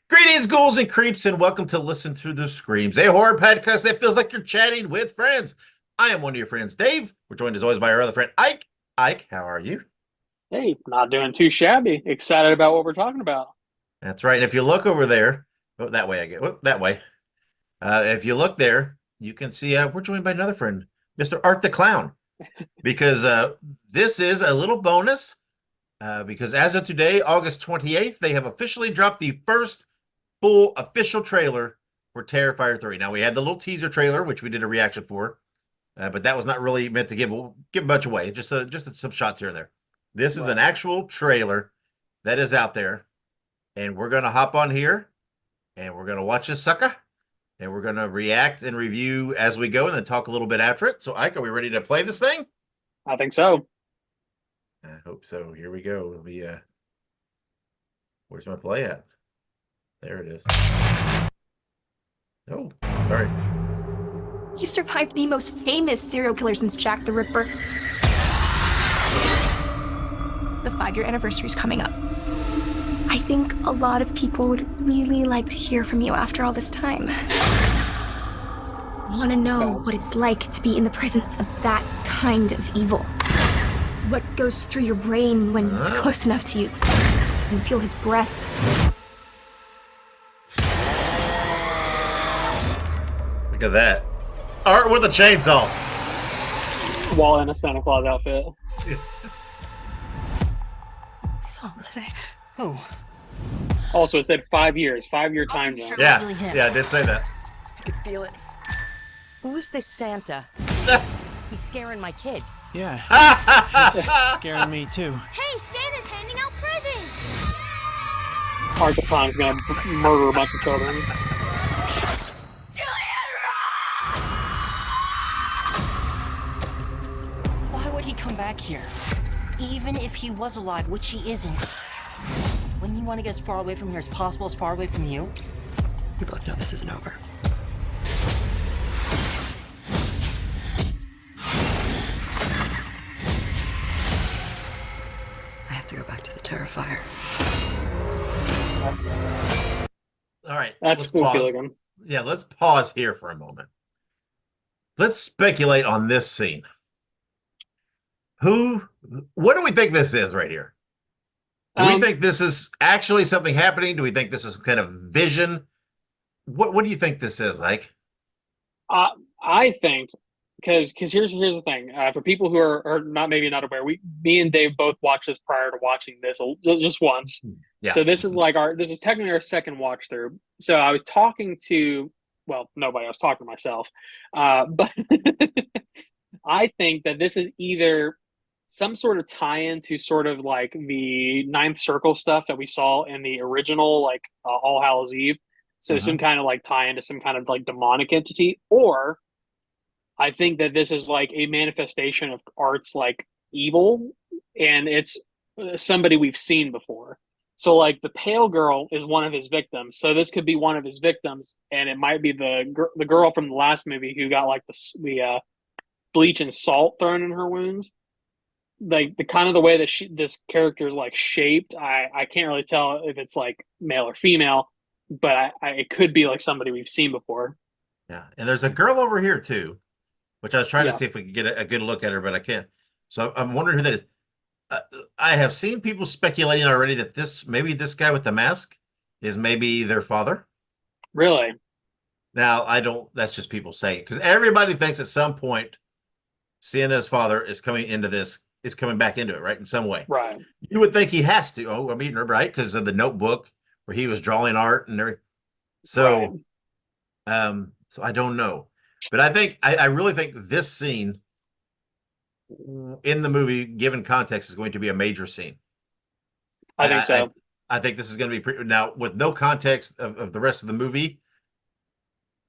Greetings, ghouls and creeps, and welcome to Listen Through the Screams, a horror podcast that feels like you're chatting with friends. I am one of your friends, Dave. We're joined as always by our other friend, Ike. Ike, how are you? Hey, not doing too shabby. Excited about what we're talking about. That's right. And if you look over there, that way I get that way. If you look there, you can see we're joined by another friend, Mr. Art the Clown, because this is a little bonus. Because as of today, August 28th, they have officially dropped the first full official trailer for Terrifier 3. Now, we had the little teaser trailer, which we did a reaction for, but that was not really meant to give much away, just some shots here and there. This is an actual trailer that is out there, and we're going to hop on here, and we're going to watch this sucker, and we're going to react and review as we go, and then talk a little bit after it. So, Ike, are we ready to play this thing? I think so. I hope so. Here we go. It'll be, where's my play at? There it is. Oh, sorry. You survived the most famous serial killer since Jack the Ripper. The 5-year anniversary is coming up. I think a lot of people would really like to hear from you after all this time. Want to know what it's like to be in the presence of that kind of evil. What goes through your brain when he's close enough to you. You feel his breath. Look at that. Art with a chainsaw. While in a Santa Claus outfit. I saw him today. Who? Also, it said 5 years, 5-year time zone. Yeah, I did say that. I could feel it. Who is this Santa? He's scaring my kid. Yeah. He's scaring me too. Hey, Santa's handing out presents! Art the Clown's gonna murder a bunch of children. Why would he come back here? Even if he was alive, which he isn't. Wouldn't you want to get as far away from here as possible, as far away from you? We both know this isn't over. I have to go back to the Terrifier. All right. That's spooky looking. Yeah, let's pause here for a moment. Let's speculate on this scene. What do we think this is right here? Do we think this is actually something happening? Do we think this is some kind of vision? What do you think this is, like? I think because here's the thing. For people who are not aware, me and Dave both watched this prior to watching this just once. Yeah. So this is technically our second watch through. So I was talking to nobody. I was talking to myself. But I think that this is either some sort of tie-in to sort of like the Ninth Circle stuff that we saw in the original, All Hallows Eve. So some kind of like tie into some kind of like demonic entity, or I think that this is like a manifestation of Art's like evil, and it's somebody we've seen before. So like the pale girl is one of his victims. So this could be one of his victims, and it might be the girl from the last movie who got like the bleach and salt thrown in her wounds. Like the kind of the way that this character is like shaped, I can't really tell if it's like male or female, but it could be like somebody we've seen before. Yeah, and there's a girl over here too, which I was trying to see if we could get a good look at her, but I can't. So I'm wondering who that is. I have seen people speculating already that maybe this guy with the mask is maybe their father. Really? Now, that's just people saying, because everybody thinks at some point Sienna's father is coming back into it, right? In some way. Right. You would think he has to. Oh, I mean, right? Because of the notebook where he was drawing art and everything. So, so I don't know. But I really think this scene in the movie, given context, is going to be a major scene. I think so. I think this is going to be now with no context of the rest of the movie.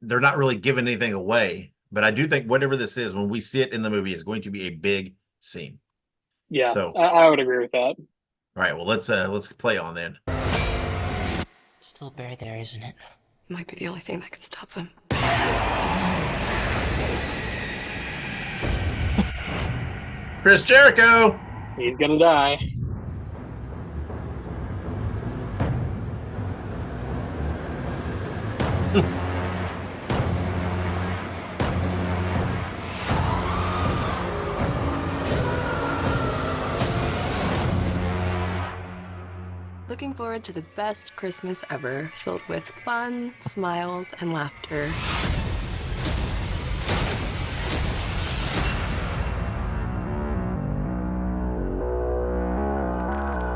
They're not really giving anything away, but I do think whatever this is, when we see it in the movie, is going to be a big scene. Yeah, so I would agree with that. All right, well let's play on then. It's still buried there, isn't it? Might be the only thing that can stop them. Chris Jericho. He's gonna die. Looking forward to the best Christmas ever, filled with fun, smiles, and laughter.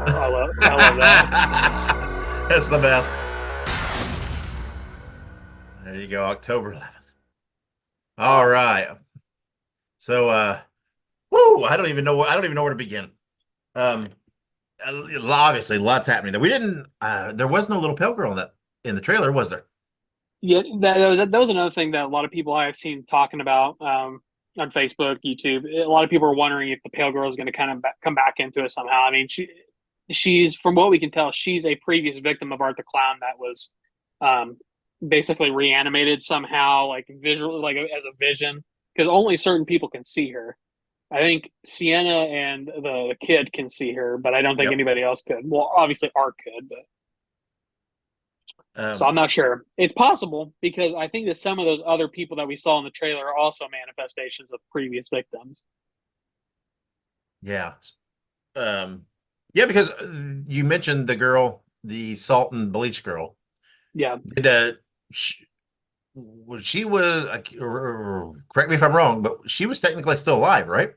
I love that. That's the best. There you go, October 11th. All right. So, whoo, I don't even know where to begin. Obviously, lots happening there. We didn't. There was no little pale girl in the trailer, was there? Yeah, that was another thing that a lot of people I've seen talking about on Facebook, YouTube. A lot of people are wondering if the pale girl is going to kind of come back into it somehow. I mean, she's from what we can tell, she's a previous victim of Art the Clown that was basically reanimated somehow, like visually, like as a vision, because only certain people can see her. I think Sienna and the kid can see her, but I don't think Yep. anybody else could. Well, obviously Art could, but so I'm Um, not sure. It's possible because I think that some of those other people that we saw in the trailer are also manifestations of previous victims. yeah. Yeah, because you mentioned the girl, the salt and bleach girl. Yeah, Did she, she was correct me if I'm wrong, but she was technically still alive, right?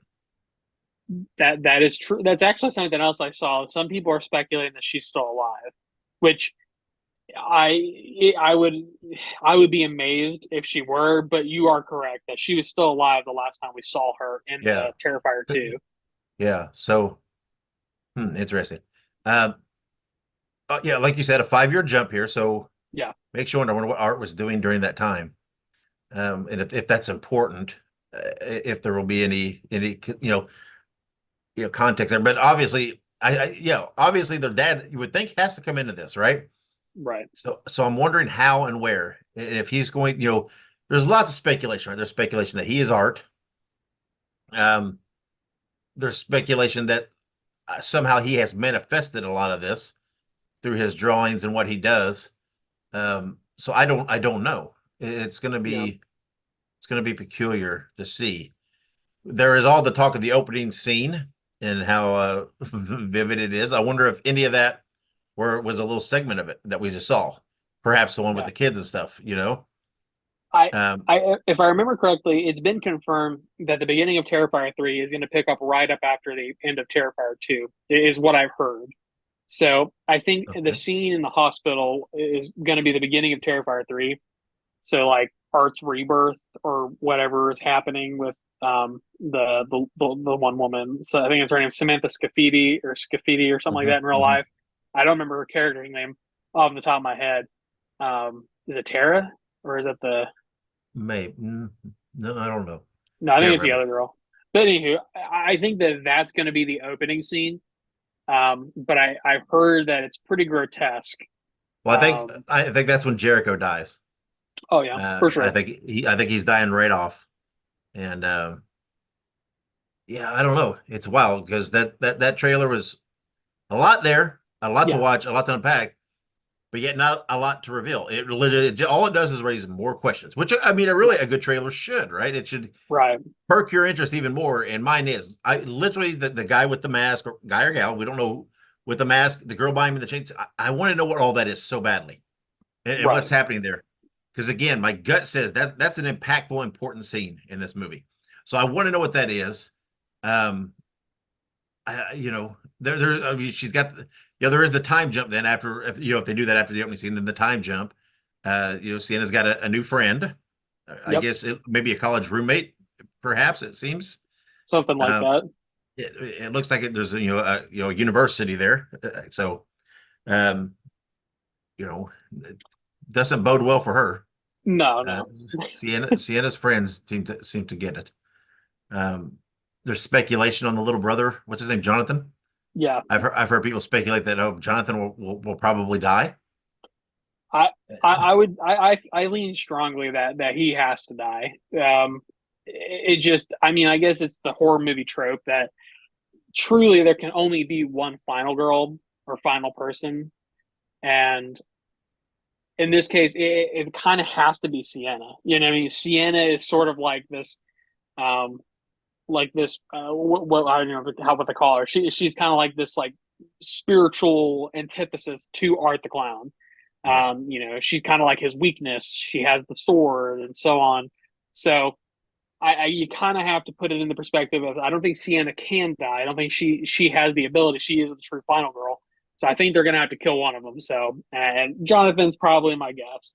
that is true. That's actually something else I saw. Some people are speculating that she's still alive, which I would be amazed if she were, but you are correct that she was still alive the last time we saw her in Yeah. the Terrifier 2. Yeah. So, interesting. Um, yeah, like you said, a 5-year jump here. So Yeah, makes you wonder what Art was doing during that time, and if that's important, if there will be any context there. But obviously, obviously their dad you would think has to come into this, right? right. So I'm wondering how and where, and if he's going. There's lots of speculation, right? There's speculation that he is Art. Um, there's speculation that somehow he has manifested a lot of this through his drawings and what he does. So I don't know. It's gonna Yeah, be it's gonna be peculiar to see. There is all the talk of the opening scene and how vivid it is. I wonder if any of that was a little segment of it that we just saw. Perhaps the one with yeah. the kids and stuff. I, Um, if I remember correctly, it's been confirmed that the beginning of Terrifier 3 is going to pick up right up after the end of Terrifier 2, is what I've heard. So I think the okay. scene in the hospital is going to be the beginning of Terrifier 3. So like Art's rebirth or whatever is happening with the one woman. So I think it's her name, Samantha Scafidi or something like that in real life. I don't remember her character's name off the top of my head. Is it Tara or is it the Maybe. No, I don't know. No, I think Can't it's the remember. other girl. But anywho, I think that that's going to be the opening scene. But I've heard that it's pretty grotesque. Well, Um, I think that's when Jericho dies. oh yeah, for I sure. think he's dying right off, and yeah, I don't know. It's wild because that trailer was a lot there, a lot to Yeah, watch, a lot to unpack, but yet not a lot to reveal. It literally all it does is raise more questions, which I mean, a good trailer should, right? It should right. perk your interest even more. And mine is, I literally the guy with the mask, or guy or gal, we don't know, with the mask, the girl behind him in the chains. I want to know what all that is so badly, and Right. what's happening there. Because again, my gut says that's an impactful, important scene in this movie. So I want to know what that is. Um, I mean, she's got, there is the time jump then after, if they do that after the opening scene, then the time jump. Sienna's got a new friend. I Yep. guess maybe a college roommate, perhaps it seems. Something like Um, that. it looks like there's a university there. So, um, it doesn't bode well for her. No, Uh, no. Sienna's friends seem to get it. Um, there's speculation on the little brother. What's his name? Jonathan. Yeah. I've heard people speculate that Jonathan will probably die. I would I lean strongly that he has to die. It just I mean I guess it's the horror movie trope that truly there can only be one final girl or final person, and in this case, it kind of has to be Sienna. You know what I mean? Sienna is sort of um, like this. What I don't know what they call her. She's kind of like this like spiritual antithesis to Art the Clown. Right. You know, she's kind of like his weakness. She has the sword and so on. So you kind of have to put it in the perspective of I don't think Sienna can die. I don't think she has the ability. She is the true final girl. So I think they're gonna have to kill one of them. So and Jonathan's probably my guess.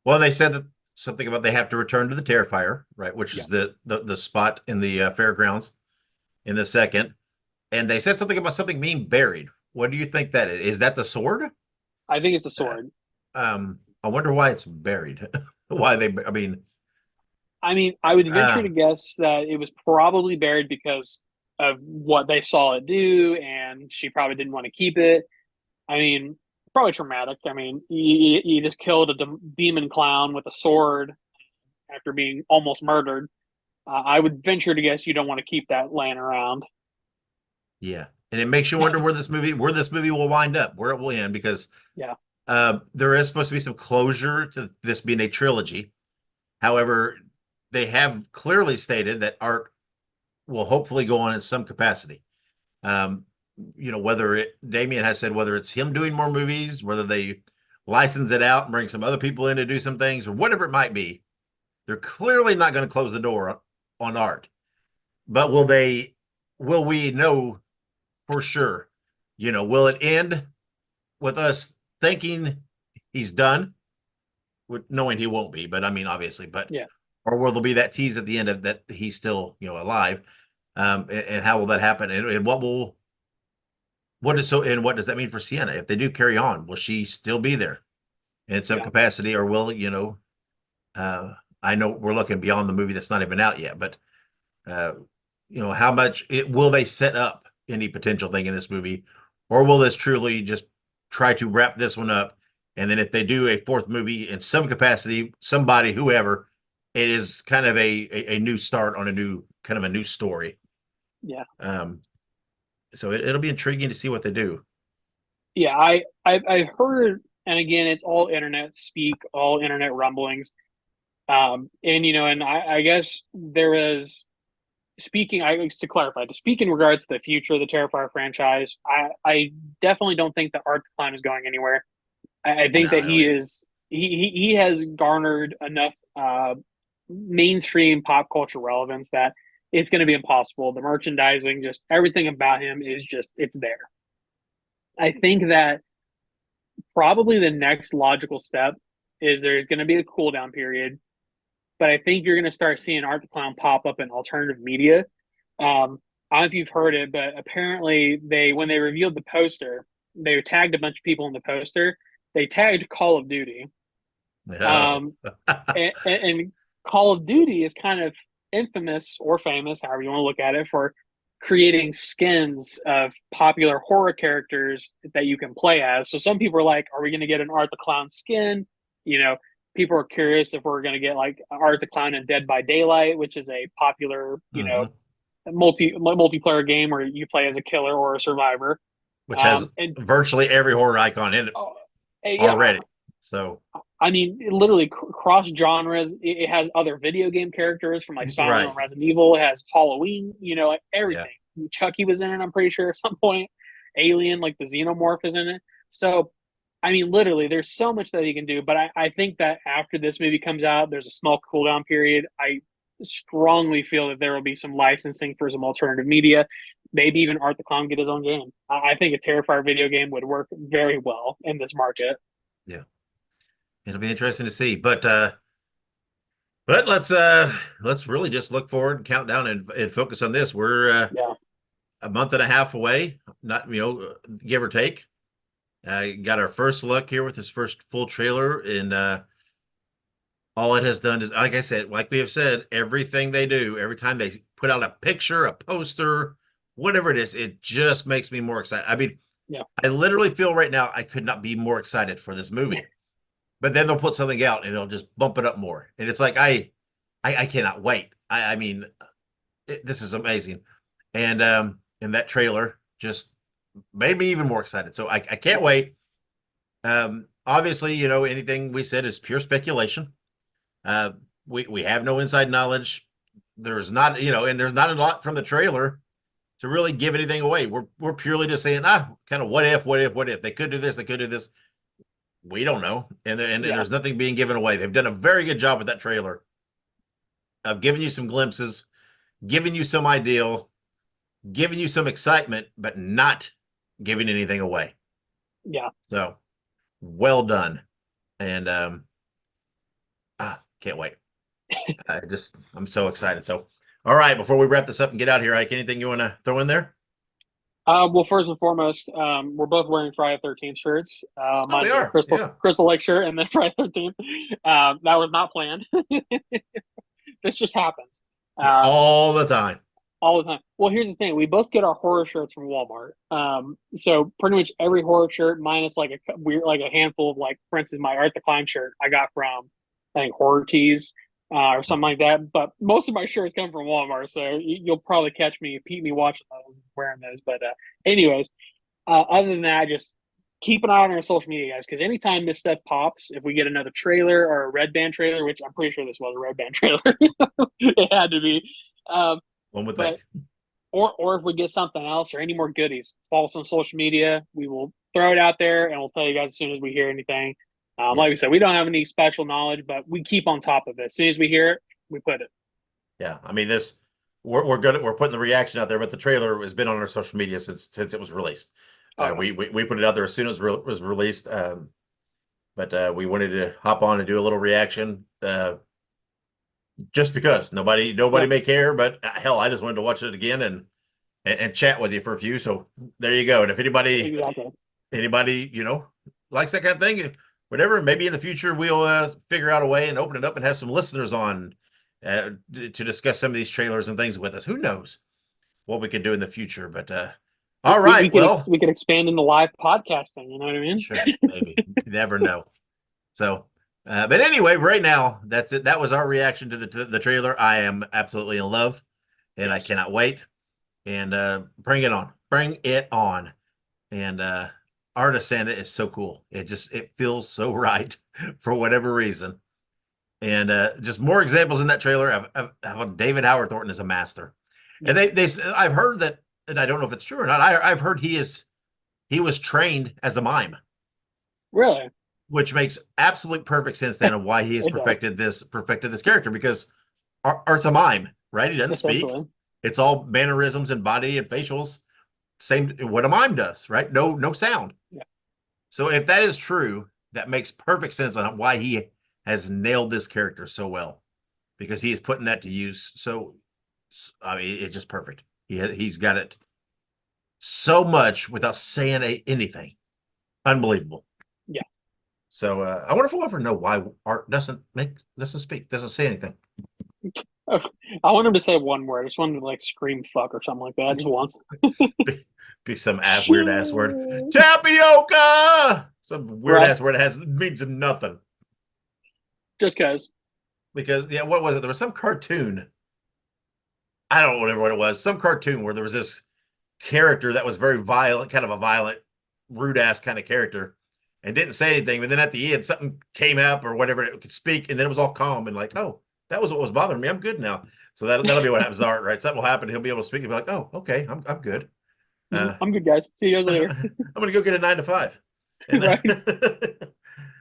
Well, they said that something about they have to return to the Terrifier, right? Which Yeah, is the spot in the fairgrounds in the second. And they said something about something being buried. What do you think that is? Is that the sword? I think it's the Uh, sword. I wonder why it's buried. Why they? I mean, I mean, I would venture uh, to guess that it was probably buried because of what they saw it do, and she probably didn't want to keep it. I mean, probably traumatic. I mean, you just killed a demon clown with a sword after being almost murdered. I would venture to guess you don't want to keep that laying around. yeah, and it makes you wonder where this movie will wind up, where it will end, because Yeah, there is supposed to be some closure to this being a trilogy. However, they have clearly stated that Art will hopefully go on in some capacity. Um, Damien has said whether it's him doing more movies, whether they license it out and bring some other people in to do some things, or whatever it might be, they're clearly not going to close the door on Art. But will we know for sure? Will it end with us thinking he's done, with knowing he won't be, but I mean, obviously, but yeah, or will there be that tease at the end of that he's still, alive? And how will that happen? And what does that mean for Sienna? If they do carry on, will she still be there in some yeah, capacity, or will, I know we're looking beyond the movie that's not even out yet, but uh, how much will they set up any potential thing in this movie, or will this truly just try to wrap this one up? And then if they do a fourth movie in some capacity, somebody, whoever, it is kind of a new start on a new story. yeah. So it'll be intriguing to see what they do. Yeah, I've heard, and again, it's all internet speak, all internet rumblings. And and I guess there is speaking. To clarify, to speak in regards to the future of the Terrifier franchise, I definitely don't think that Art the Clown is going anywhere. I think No, that I don't he either. is he has garnered enough mainstream pop culture relevance that it's going to be impossible. The merchandising, just everything about him is just it's there. I think that probably the next logical step is there's going to be a cool down period, but I think you're going to start seeing Art the Clown pop up in alternative media. I don't know if you've heard it, but apparently when they revealed the poster, they tagged a bunch of people in the poster. They tagged Call of Duty, No. um, and Call of Duty is kind of infamous or famous, however you want to look at it, for creating skins of popular horror characters that you can play as. So some people are like, "Are we going to get an Art the Clown skin?" You know, people are curious if we're going to get like Art the Clown in Dead by Daylight, which is a popular, Mhm. multiplayer game where you play as a killer or a survivor. Which has And virtually every horror icon in it yeah, already. So, I mean, literally cross genres. It has other video game characters from like Silent and right. Resident Evil. It has Halloween. Like Yeah. everything. Chucky was in it. I'm pretty sure at some point. Alien, like the Xenomorph, is in it. So, I mean, literally, there's so much that he can do. But I think that after this movie comes out, there's a small cooldown period. I strongly feel that there will be some licensing for some alternative media. Maybe even Art the Clown get his own game. I think a Terrifier video game would work very well in this market. Yeah. It'll be interesting to see. But let's really just look forward and count down and focus on this. We're Yeah. a month and a half away, not give or take. Got our first look here with this first full trailer, and all it has done is, like I said, like we have said, everything they do, every time they put out a picture, a poster, whatever it is, it just makes me more excited. I mean, Yeah. I literally feel right now I could not be more excited for this movie. But then they'll put something out and it'll just bump it up more. And it's like I cannot wait. I mean, this is amazing. And that trailer just made me even more excited. So I can't wait. obviously, you know, anything we said is pure speculation. We have no inside knowledge. There's not, you know, and there's not a lot from the trailer to really give anything away. We're purely just saying, kind of what if they could do this, they could do this. We don't know, and there's nothing being given away. They've done a very good job with that trailer of giving you some glimpses, giving you some ideal, giving you some excitement, but not giving anything away. Yeah. So well done. And can't wait. I'm so excited. So all right, before we wrap this up and get out here, Ike, anything you want to throw in there? Well, first and foremost, we're both wearing Friday 13th shirts. Mine's a Crystal Lake shirt, and then Friday 13th. That was not planned. This just happens. All the time. All the time. Well, here's the thing: we both get our horror shirts from Walmart. So pretty much every horror shirt, minus like a handful of, like, for instance, my Art the Climb shirt, I got from, I think, Horror Tees or something like that. But most of my shirts come from Walmart, so you'll probably catch me watching those, wearing those. But anyways, other than that, just keep an eye on our social media, guys, because anytime this stuff pops, if we get another trailer or a Red Band trailer, which I'm pretty sure this was a Red Band trailer, it had to be. One would think. Or if we get something else or any more goodies, follow us on social media. We will throw it out there, and we'll tell you guys as soon as we hear anything. Like we said, we don't have any special knowledge, but we keep on top of it. As soon as we hear it, we put it. Yeah, I mean, we're good. We're putting the reaction out there, but the trailer has been on our social media since it was released. We put it out there as soon as it was released. But we wanted to hop on and do a little reaction. Just because nobody may care, but hell, I just wanted to watch it again and chat with you for a few. So there you go. And if anybody, you know, likes that kind of thing, whatever, maybe in the future we'll figure out a way and open it up and have some listeners on to discuss some of these trailers and things with us. Who knows what we could do in the future? But all right, we could expand into live podcasting. You know what I mean? Sure, maybe. You never know. So. But anyway, right now, that's it. That was our reaction to the trailer. I am absolutely in love, and I cannot wait. And bring it on. Bring it on. And Art of Santa is so cool. It feels so right for whatever reason. And just more examples in that trailer of how David Howard Thornton is a master. And I've heard that, and I don't know if it's true or not. I've heard he was trained as a mime. Really? Which makes absolute perfect sense then of why he has perfected this character, because Art's a mime, right? He doesn't speak. It's all mannerisms and body and facials. Same what a mime does, right? No sound. Yeah. So if that is true, that makes perfect sense on why he has nailed this character so well, because he is putting that to use. So I mean, it's just perfect. He's got it so much without saying anything. Unbelievable. Yeah. So I wonder if we'll ever know why Art doesn't speak, doesn't say anything. I want him to say one word. I just want him to, like, scream fuck or something like that. Just once. be some weird ass word. Tapioca! Some weird ass word that means nothing. Just because. Because, yeah, what was it? There was some cartoon. I don't remember what it was. Some cartoon where there was this character that was very violent, kind of a violent, rude ass kind of character. And didn't say anything, but then at the end something came up or whatever, it could speak, and then it was all calm and like, oh, that was what was bothering me. I'm good now. So that'll be what happens to Art, right? Something will happen. He'll be able to speak and be like, oh, okay, I'm good. I'm good, guys. See you guys later. I'm gonna go get a 9 to 5. And, right.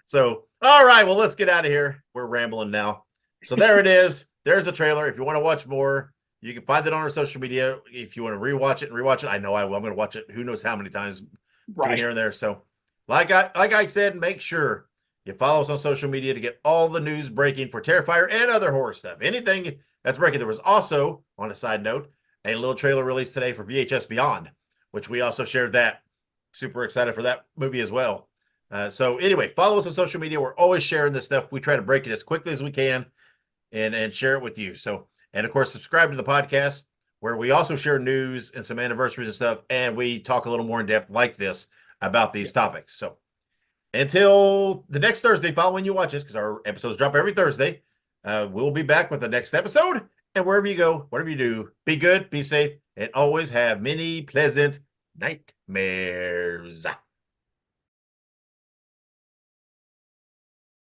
So all right, well, let's get out of here. We're rambling now. So there it is. There's the trailer. If you want to watch more, you can find it on our social media. If you want to rewatch it, I know I will. I'm gonna watch it who knows how many times between here and there. So like I said, make sure you follow us on social media to get all the news breaking for Terrifier and other horror stuff. Anything that's breaking. There was also, on a side note, a little trailer released today for VHS Beyond, which we also shared that. Super excited for that movie as well. So anyway, follow us on social media. We're always sharing this stuff. We try to break it as quickly as we can and share it with you. So, and of course, subscribe to the podcast where we also share news and some anniversaries and stuff. And we talk a little more in depth like this about these topics. So until the next Thursday following you watch this, because our episodes drop every Thursday, we'll be back with the next episode. And wherever you go, whatever you do, be good, be safe, and always have many pleasant nightmares.